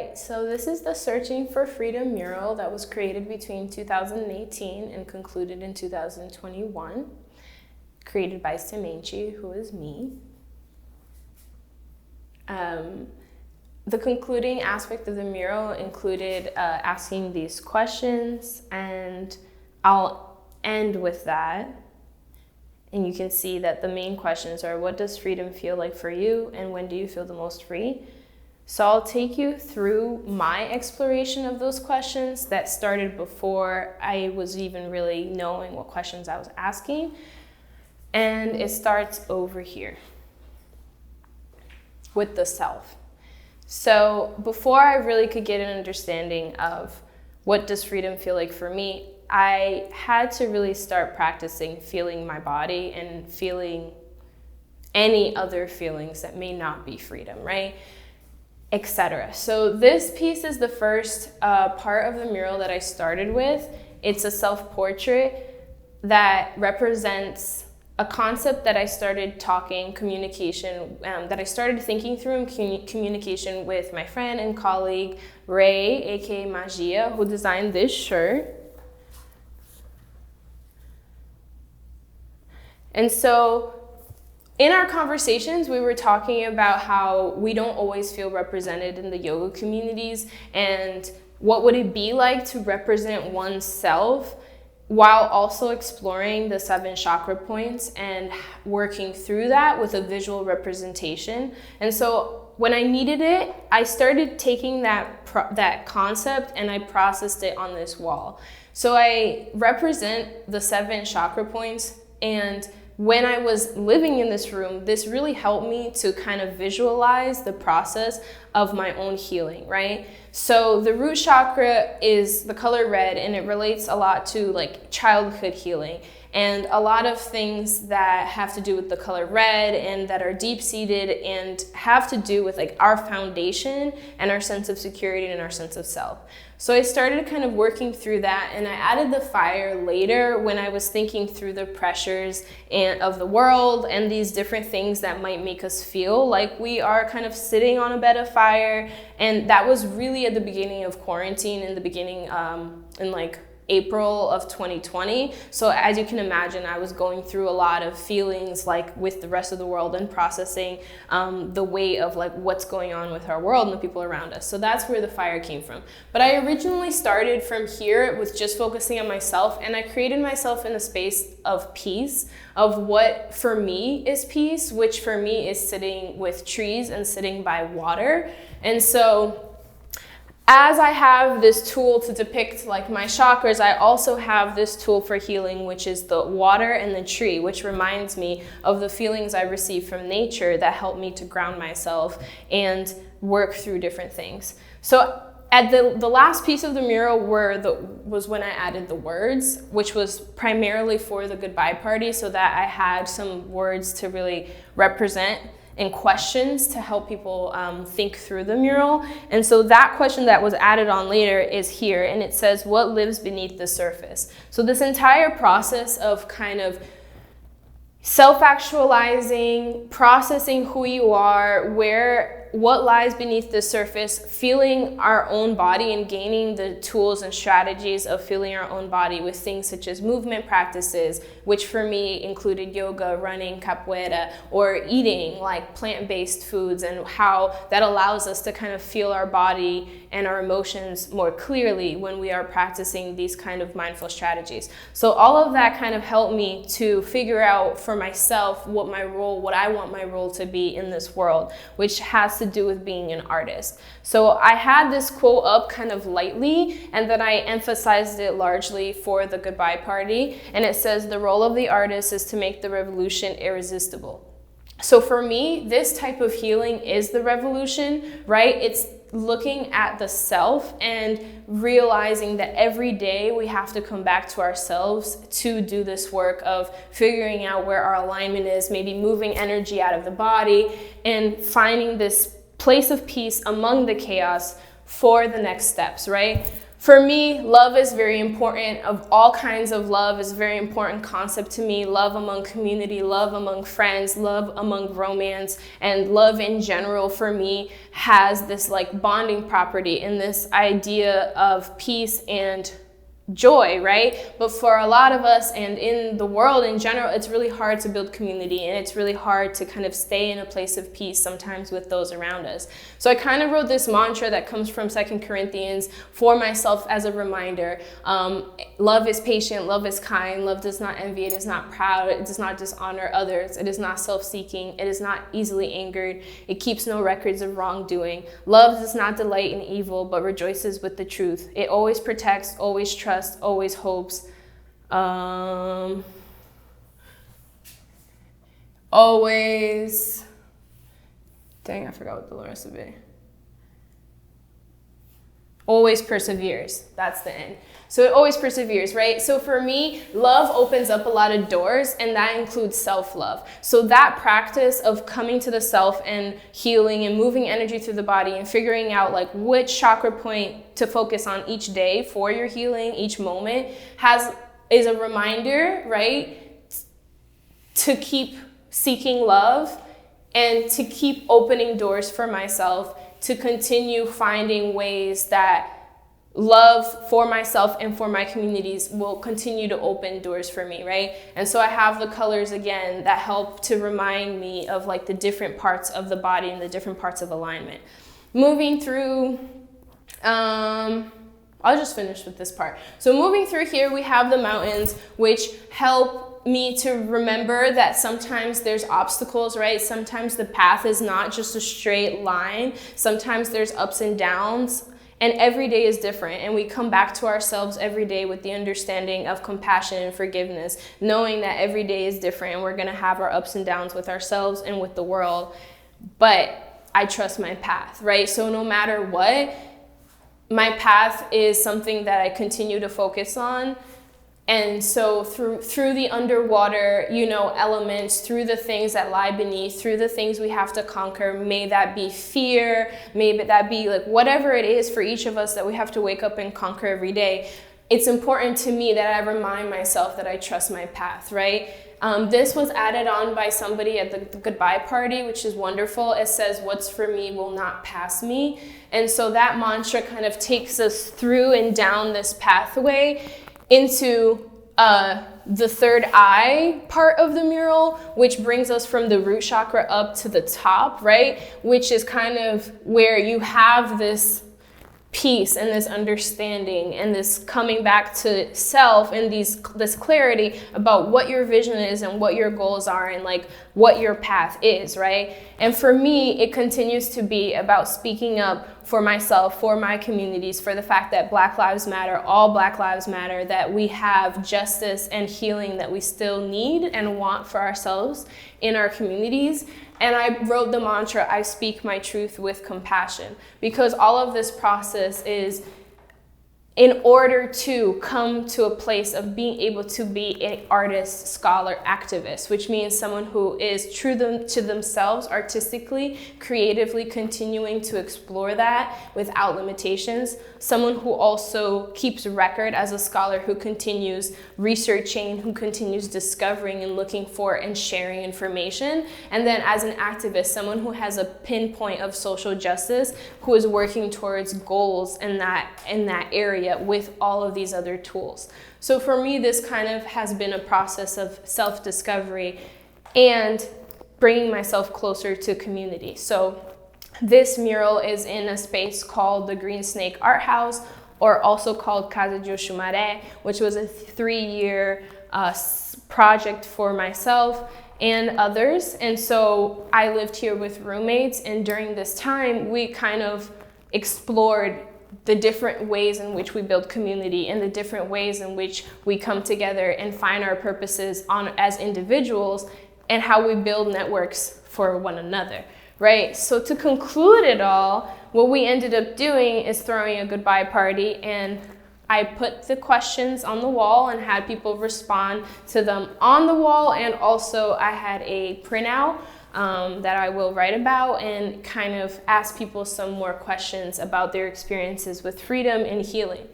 right, so this is the Searching for Freedom mural that was created between 2018 and concluded in 2021, created by Semente, who is me. The concluding aspect of the mural included asking these questions, and I'll end with that. And you can see that the main questions are, what does freedom feel like for you, and when do you feel the most free? So I'll take you through my exploration of those questions that started before I was even really knowing what questions I was asking. And it starts over here with the self. So before I really could get an understanding of what does freedom feel like for me, I had to really start practicing feeling my body and feeling any other feelings that may not be freedom, right? Etc. So this piece is the first part of the mural that I started with. It's a self-portrait that represents a concept that I started that I started thinking through in communication with my friend and colleague, Ray, aka Magia, who designed this shirt. And so in our conversations, we were talking about how we don't always feel represented in the yoga communities, and what would it be like to represent oneself while also exploring the 7 chakra points and working through that with a visual representation. And so when I needed it, I started taking that concept and I processed it on this wall. So I represent the 7 chakra points, and when I was living in this room, this really helped me to kind of visualize the process of my own healing, right? So the root chakra is the color red, and it relates a lot to like childhood healing and a lot of things that have to do with the color red and that are deep-seated and have to do with like our foundation and our sense of security and our sense of self. So I started kind of working through that, and I added the fire later when I was thinking through the pressures of the world and these different things that might make us feel like we are kind of sitting on a bed of fire. And that was really at the beginning of quarantine, in the beginning in like April of 2020. So as you can imagine, I was going through a lot of feelings like with the rest of the world and processing the weight of like what's going on with our world and the people around us. So that's where the fire came from. But I originally started from here with just focusing on myself, and I created myself in a space of peace, of what for me is peace, which for me is sitting with trees and sitting by water. And so as I have this tool to depict like my chakras, I also have this tool for healing, which is the water and the tree, which reminds me of the feelings I receive from nature that help me to ground myself and work through different things. So at the last piece of the mural was when I added the words, which was primarily for the goodbye party, so that I had some words to really represent and questions to help people think through the mural. And so that question that was added on later is here, and it says, what lives beneath the surface? So this entire process of kind of self-actualizing, processing who you are, what lies beneath the surface, feeling our own body and gaining the tools and strategies of feeling our own body with things such as movement practices, which for me included yoga, running, capoeira, or eating like plant-based foods, and how that allows us to kind of feel our body and our emotions more clearly when we are practicing these kind of mindful strategies. So all of that kind of helped me to figure out for myself what I want my role to be in this world, which has to do with being an artist. So I had this quote up kind of lightly, and then I emphasized it largely for the goodbye party. And it says, the role of the artist is to make the revolution irresistible. So for me, this type of healing is the revolution, right? It's looking at the self and realizing that every day we have to come back to ourselves to do this work of figuring out where our alignment is, maybe moving energy out of the body and finding this place of peace among the chaos for the next steps, right? For me, love is very important. Of all kinds of love is a very important concept to me. Love among community, love among friends, love among romance, and love in general for me has this like bonding property and this idea of peace and joy, right? But for a lot of us and in the world in general, it's really hard to build community, and it's really hard to kind of stay in a place of peace sometimes with those around us. So I kind of wrote this mantra that comes from 2 Corinthians for myself as a reminder. Love is patient, love is kind, love does not envy, it is not proud, it does not dishonor others, it is not self-seeking, it is not easily angered, it keeps no records of wrongdoing. Love does not delight in evil, but rejoices with the truth. It always protects, always trusts, always hopes, always, dang, I forgot what the rest of it, always perseveres. That's the end. So it always perseveres, right? So for me, love opens up a lot of doors, and that includes self-love. So that practice of coming to the self and healing and moving energy through the body and figuring out like which chakra point to focus on each day for your healing, each moment is a reminder, right? To keep seeking love and to keep opening doors for myself, to continue finding ways that love for myself and for my communities will continue to open doors for me, right? And so I have the colors again that help to remind me of like the different parts of the body and the different parts of alignment. Moving through, I'll just finish with this part. So moving through here, we have the mountains, which help me to remember that sometimes there's obstacles, right? Sometimes the path is not just a straight line. Sometimes there's ups and downs. And every day is different, and we come back to ourselves every day with the understanding of compassion and forgiveness, knowing that every day is different and we're gonna have our ups and downs with ourselves and with the world. But I trust my path, right? So no matter what, my path is something that I continue to focus on. And so through the underwater, elements, through the things that lie beneath, through the things we have to conquer, may that be fear, may that be like whatever it is for each of us that we have to wake up and conquer every day. It's important to me that I remind myself that I trust my path, right? This was added on by somebody at the goodbye party, which is wonderful. It says, "What's for me will not pass me." And so that mantra kind of takes us through and down this pathway into the third eye part of the mural, which brings us from the root chakra up to the top, right? Which is kind of where you have this peace and this understanding and this coming back to self and this clarity about what your vision is and what your goals are and like what your path is, right? And for me, it continues to be about speaking up for myself, for my communities, for the fact that Black Lives Matter, all Black Lives Matter, that we have justice and healing that we still need and want for ourselves in our communities. And I wrote the mantra, "I speak my truth with compassion," because all of this process is in order to come to a place of being able to be an artist, scholar, activist, which means someone who is true to themselves artistically, creatively continuing to explore that without limitations. Someone who also keeps record as a scholar, who continues researching, who continues discovering and looking for and sharing information. And then as an activist, someone who has a pinpoint of social justice, who is working towards goals in that area with all of these other tools. So for me, this kind of has been a process of self-discovery and bringing myself closer to community. So this mural is in a space called the Green Snake Art House, or also called Casa de Oxumarê, which was a 3-year project for myself and others. And so I lived here with roommates, and during this time, we kind of explored the different ways in which we build community and the different ways in which we come together and find our purposes as individuals, and how we build networks for one another, right? So to conclude it all, what we ended up doing is throwing a goodbye party, and I put the questions on the wall and had people respond to them on the wall, and also I had a printout that I will write about and kind of ask people some more questions about their experiences with freedom and healing.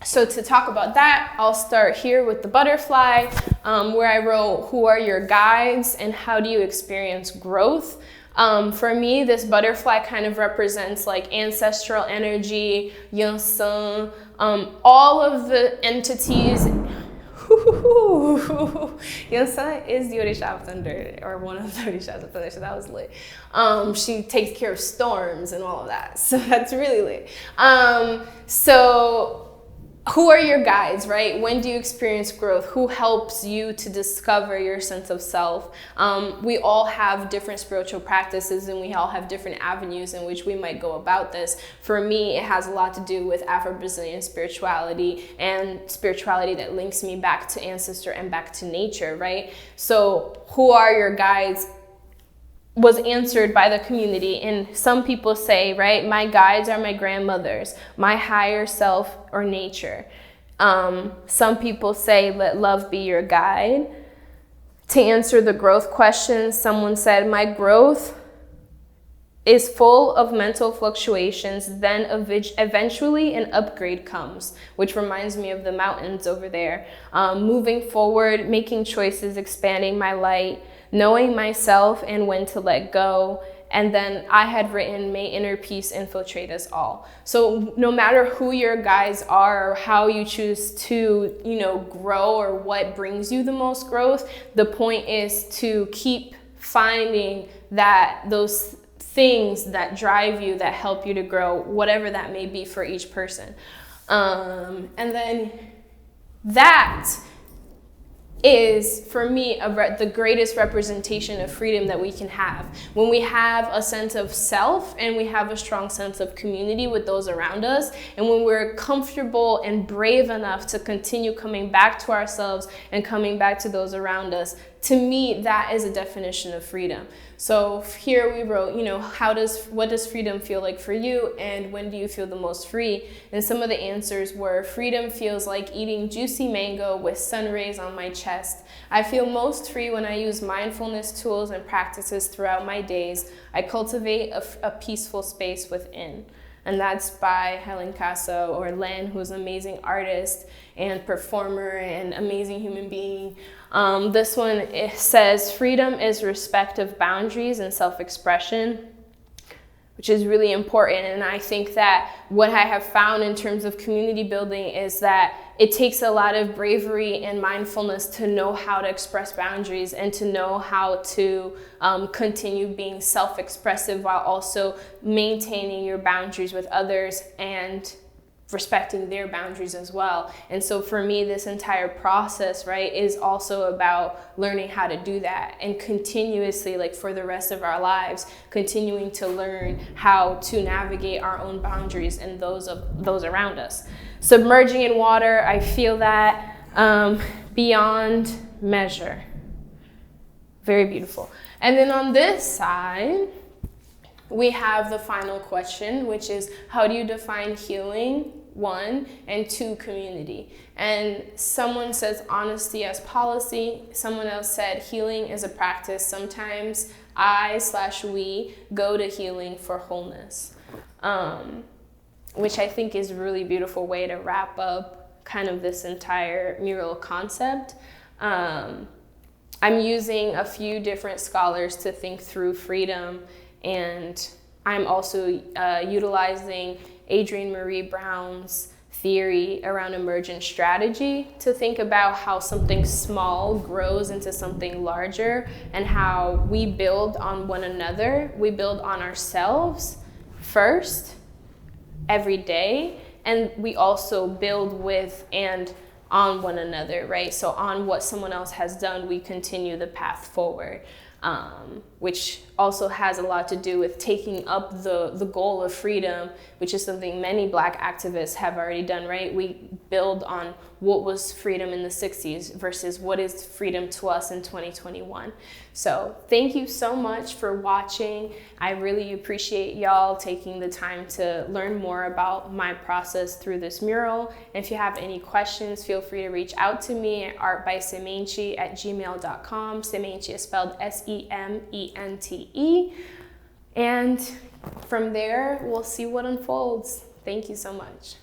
So to talk about that, I'll start here with the butterfly, where I wrote, who are your guides and how do you experience growth? For me, this butterfly kind of represents like ancestral energy, Yunsan, all of the entities. Yunsan is the Orisha of Thunder, or one of the Orishas of Thunder, so that was lit. She takes care of storms and all of that, so that's really lit. So who are your guides, right? When do you experience growth? Who helps you to discover your sense of self? We all have different spiritual practices and we all have different avenues in which we might go about this. For me, it has a lot to do with Afro-Brazilian spirituality and spirituality that links me back to ancestor and back to nature, right? So who are your guides was answered by the community, and some people say, right, my guides are my grandmothers, my higher self, or nature. Some people say, let love be your guide. To answer the growth question, someone said, my growth is full of mental fluctuations, then eventually an upgrade comes, which reminds me of the mountains over there. Moving forward, making choices, expanding my light, knowing myself and when to let go. And then I had written, may inner peace infiltrate us all. So no matter who your guides are or how you choose to, grow or what brings you the most growth, the point is to keep finding those things that drive you, that help you to grow, whatever that may be for each person. And then that is, for me, the greatest representation of freedom that we can have. When we have a sense of self and we have a strong sense of community with those around us, and when we're comfortable and brave enough to continue coming back to ourselves and coming back to those around us, to me, that is a definition of freedom. So here we wrote, what does freedom feel like for you, and when do you feel the most free? And some of the answers were, freedom feels like eating juicy mango with sun rays on my chest. I feel most free when I use mindfulness tools and practices throughout my days. I cultivate a peaceful space within. And that's by Helen Casa, or Len, who's an amazing artist and performer and amazing human being. This one, it says, freedom is respect of boundaries and self-expression, which is really important. And I think that what I have found in terms of community building is that it takes a lot of bravery and mindfulness to know how to express boundaries and to know how to continue being self-expressive while also maintaining your boundaries with others and respecting their boundaries as well. And so for me, this entire process, right, is also about learning how to do that and continuously, like for the rest of our lives, continuing to learn how to navigate our own boundaries and those of those around us. Submerging in water, I feel that beyond measure. Very beautiful. And then on this side, we have the final question, which is, how do you define healing, 1, and 2, community? And someone says honesty as policy. Someone else said healing is a practice. Sometimes we go to healing for wholeness, which I think is a really beautiful way to wrap up kind of this entire mural concept. I'm using a few different scholars to think through freedom, and I'm also utilizing Adrienne Maree Brown's theory around emergent strategy to think about how something small grows into something larger, and how we build on one another. We build on ourselves first every day, and we also build with and on one another, right? So on what someone else has done, we continue the path forward. which also has a lot to do with taking up the goal of freedom, which is something many Black activists have already done, right? We build on what was freedom in the 60s versus what is freedom to us in 2021. So thank you so much for watching. I really appreciate y'all taking the time to learn more about my process through this mural. And if you have any questions, feel free to reach out to me at artbysemente@gmail.com. Semente is spelled S-E-M-E-N-T-E. And from there, we'll see what unfolds. Thank you so much.